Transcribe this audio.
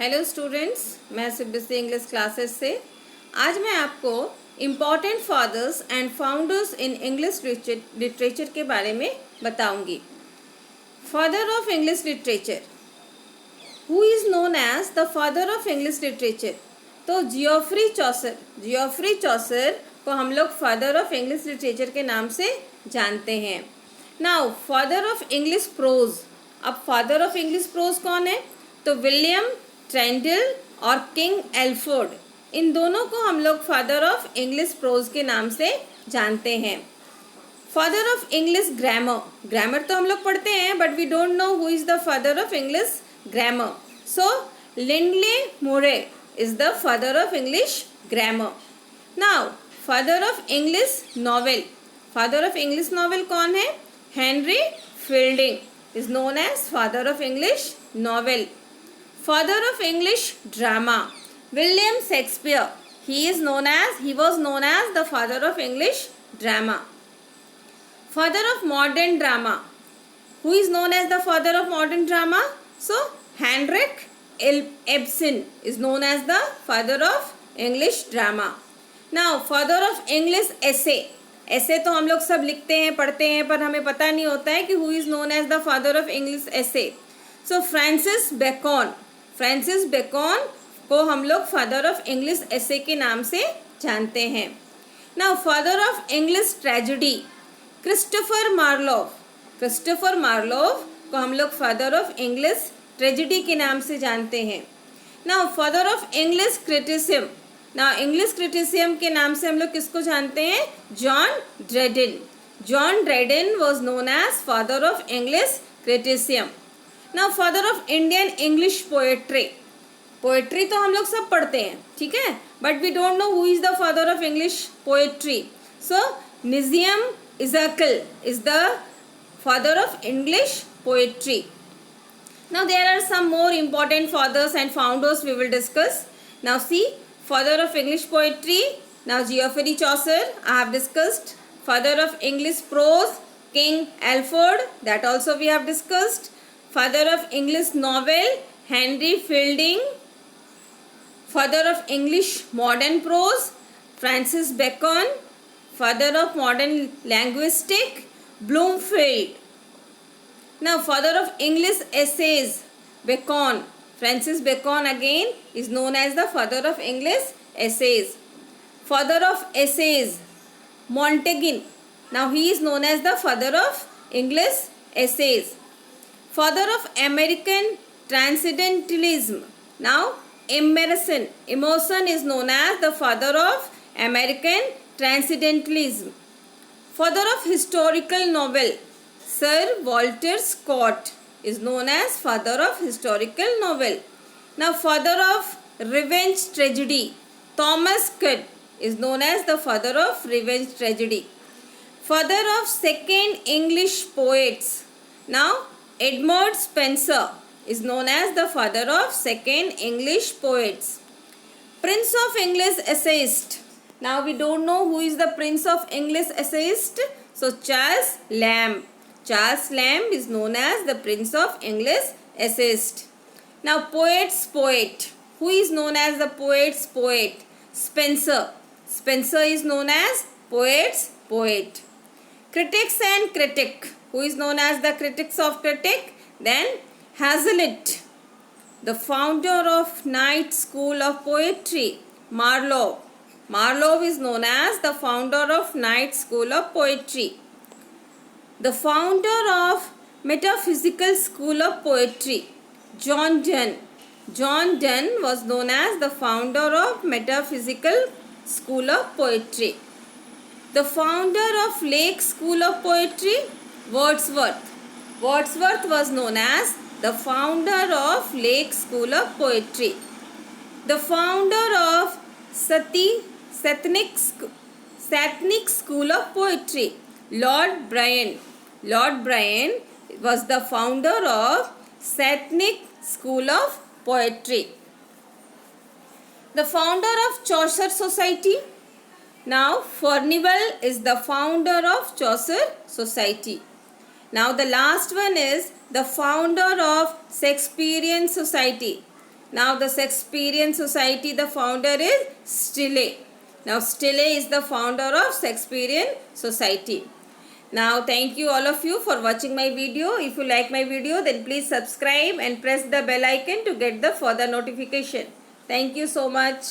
Hello students, मैं CBSE English classes से आज मैं आपको important fathers and founders in English literature के बारे में बताऊंगी। Father of English literature, who is known as the father of English literature? तो जियोफ्री चौसर को हम लोग फादर ऑफ इंग्लिश लिटरेचर के नाम से जानते हैं। Now father of English pros, अब फादर ऑफ इंग्लिश प्रोज कौन है? तो विलियम ट्रेंडल और किंग एल्फोर्ड, इन दोनों को हम लोग फादर ऑफ इंग्लिश प्रोज के नाम से जानते हैं। Father of English grammar, grammar तो हम लोग पढ़ते हैं but we don't know who is the father of English grammar. So Lindley Murray is the father of English grammar. Now father of English novel, father of English novel कौन है? Henry Fielding is known as father of English novel. Father of English drama, William Shakespeare, he was known as the father of English drama. Father of modern drama, who is known as the father of modern drama? So Henrik Ibsen is known as the father of English drama. Now father of English essay, ऐसे तो हम लोग सब लिखते हैं पढ़ते हैं पर हमें पता नहीं होता है कि who is known as the father of English essay. So Francis Bacon को हम लोग फादर ऑफ इंग्लिश एसे के नाम से जानते हैं। Now father of English tragedy, Christopher Marlowe को हम लोग फादर ऑफ इंग्लिश ट्रेजेडी के नाम से जानते हैं। Now father of English criticism, now English criticism के नाम से हम लोग किसको जानते हैं? John Dryden was known as father of English criticism. Now father of Indian English poetry तो हम लोग सब पढ़ते हैं, ठीक है, but we don't know who is the father of English poetry. So Nissim Ezekiel is the father of English poetry. Now there are some more important fathers and founders we will discuss. Now see, father of English poetry, now Geoffrey Chaucer I have discussed. Father of English prose, King Alfred, that also we have discussed. Father of English novel, Henry Fielding. Father of English modern prose, Francis Bacon. Father of modern linguistic, Bloomfield. Now father of English essays, Bacon. Francis Bacon again is known as the father of English essays. Father of essays, Montaigne. Now he is known as the father of English essays. Father of American transcendentalism. Now Emerson is known as the father of American transcendentalism. Father of historical novel, Sir Walter Scott is known as father of historical novel. Now father of revenge tragedy, Thomas Kudd is known as the father of revenge tragedy. Father of second English poets. Now Edmund Spenser is known as the father of second English poets. Prince of English essayist. Now we don't know who is the Prince of English essayist. So Charles Lamb. Charles Lamb is known as the Prince of English essayist. Now poet's poet. Who is known as the poet's poet? Spenser. Spenser is known as poet's poet. Critics and critic. Who is known as the critics of critic? Then Hazlitt, the founder of Knight School of Poetry, Marlowe. Marlowe is known as the founder of Knight School of Poetry. The founder of Metaphysical School of Poetry, John Donne. John Donne was known as the founder of Metaphysical School of Poetry. The founder of Lake School of Poetry, Wordsworth. Wordsworth was known as the founder of Lake School of Poetry. The founder of Satanic School of Poetry, Lord Byron. Lord Byron was the founder of Satanic School of Poetry. The founder of Chaucer Society. Now Furnivall is the founder of Chaucer Society. Now the last one is the founder of Shakespearean Society. Now the Shakespearean Society, the founder is Stille. Now Stille is the founder of Shakespearean Society. Now thank you all of you for watching my video. If you like my video, then please subscribe and press the bell icon to get the further notification. Thank you so much.